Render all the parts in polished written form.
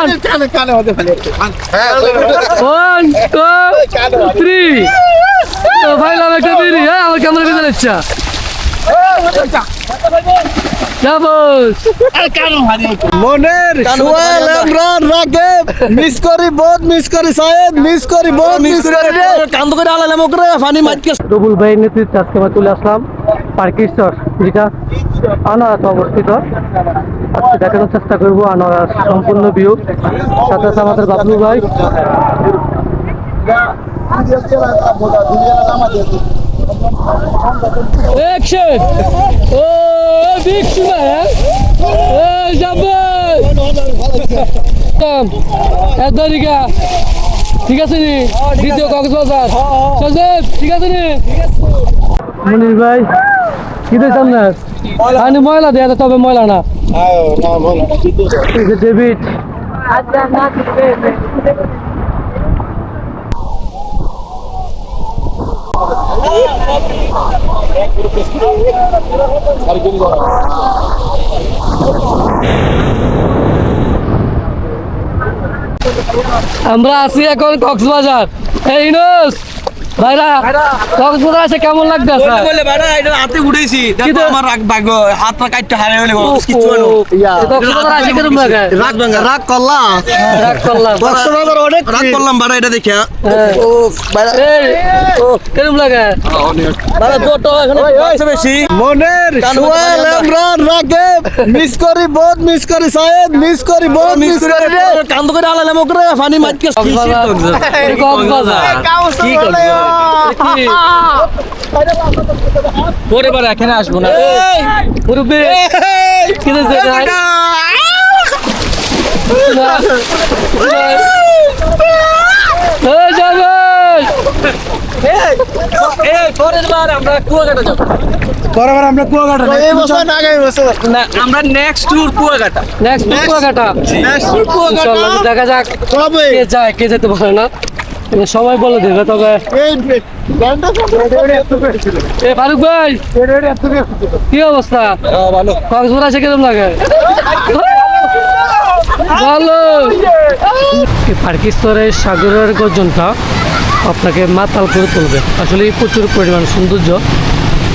1 2 3 তো ভাই লাভ একটা বিড়ি হ্যাঁ আমার ক্যামেরা ভিতরে ইচ্ছা মনের সোহেল ইমরান রাকিব মিস করি বহুত মিস করি সায়েদ মিস করি বহুত মিস করি রে কান্দ করে আলালে মকরে ফানি মাইকে রবুল ভাইয়ের নেতৃত্বে আজকে আমরা চলে আসলাম পার্কেশ্বর যেটা আনোয়ারাতে অবস্থিত আজকে দেখানোর চেষ্টা করবো আনোয়ারার সম্পূর্ণ ভিউ সাথে আছে আমাদের বাবলু ভাই Action! Oh, big man! Hey, Jabbar! Come, এদিকে ঠিক আছে নি দ্বিতীয় কক্সবাজার সজেব ঠিক আছে নি মনির ভাই কি দিছ আপনার পানি ময়লা দেয়া তবে ময়লা না ডেভিড আচ্ছা না আমরা আছি এখন কক্সবাজার এই ইনোস ভাইরা কক্সবাজার এসে কেমন লাগতেছে বলে ভাড়া এটা হাতে উড়াইছি দেখো আমার ভাগ্য হাতটা কাটতে হারে হইলে কিছু হলো কক্সবাজার এসে কেমন লাগে রাগ করলাম কক্সবাজার অনেক রাগ করলাম ভাড়া এটা দেখে ও ভাড়া ও কেমন লাগে ভাড়া দুটো এখানে আছে বেশি মনের সোহেল ইমরান রাকিব মিস করি বহুত মিস করি সায়েদ মিস করি বহুত মিস করি রে কান্দ করে আলালে মকরে ফানি মাইকে কক্সবাজার কি করবে পরে পরে এখানে আসবো না মুরব্বি কি দিছে আমরা কুয়াকাটা যাব এই বছর না আগামী বছর না আমরা নেক্সট ট্যুর কুয়াকাটা ইনশাআল্লাহ দেখা যাক কবে কে যেতে পারে না সবাই বলে দেবে তবে ফারুক ভাই কি অবস্থা ভালো কক্সবাজার এসে কেমন লাগে ভালো পার্কেশ্বরের সাগরের গর্জনটা আপনাকে মাতাল করে তুলবে আসলে প্রচুর পরিমাণ সৌন্দর্য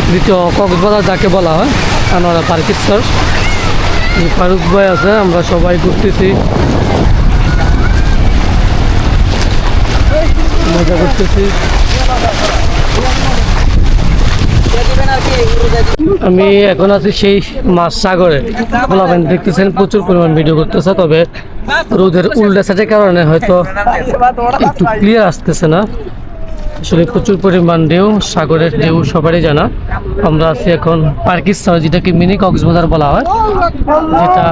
দ্বিতীয় কক্সবাজার যাকে বলা হয় আনোয়ারা পার্কেশ্বর ফারুক ভাই আছে আমরা সবাই ঘুরতেছি মজা করতেছি আমি এখন আছি সেই মাছ সাগরে বলাবেন দেখতেছেন প্রচুর পরিমাণ ভিডিও করতেছে তবে রোদের উল্টা সাইডের কারণে হয়তো একটু ক্লিয়ার আসতেছে না আসলে প্রচুর পরিমাণ ঢেউ সাগরের ঢেউ সবারই জানা আমরা আছি এখন পার্কেশ্বর যেটাকে মিনি কক্সবাজার বলা হয় যেটা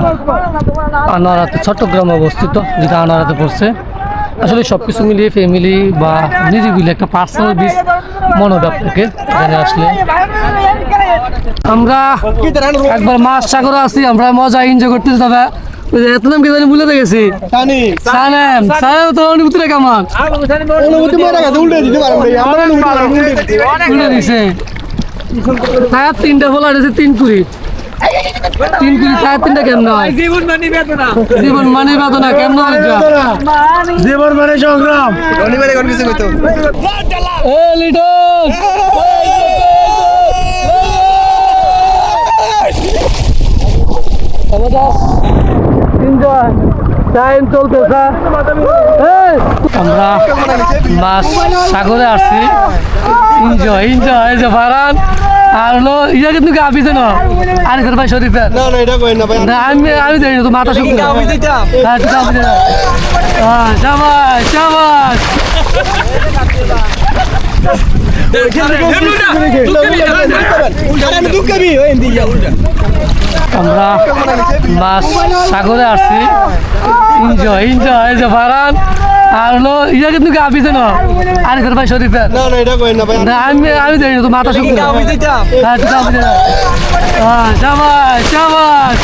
আনোয়ারাতে চট্টগ্রাম অবস্থিত যেটা আনোয়ারাতে পড়ছে আসলে সব কিছু মিলিয়ে ফ্যামিলি বা নিরিবিলি একটা পার্সোনাল বিচ মনে হবে আপনাকে এখানে আসলে আমরা একবার মাছ সাগরে আছি আমরা মজা এনজয় করতেছি তবে এত নাম কি জানি ভুলে গেছি সানেম তো অনুভূতিটা কেমন উল্টে দিছে টায়ার তিনটা ফোলা আছে 3 কুড়ি টায়ার তিনটা কেমন হয় জীবন মানে বেদনা কেমন হয় জীবন মানে সংগ্রাম টাইম চলতেছে আমরা মাছ সাগরে আসছি এনজয় যে ভাড়ান আর হলো ইয়া কিন্তু আপিছে না আর ভাই শরীফে না আমি জানি তো মাথা শুকনো শাবাশ শাবাশ আমরা মাছ সাগরে আসছি এনজয় যে ভাড়ান আর হলো ইয়া কিন্তু আপিছে না আর ভাই শরীফে না আমি জানি তো মাথা শুকনো শাবাশ শাবাশ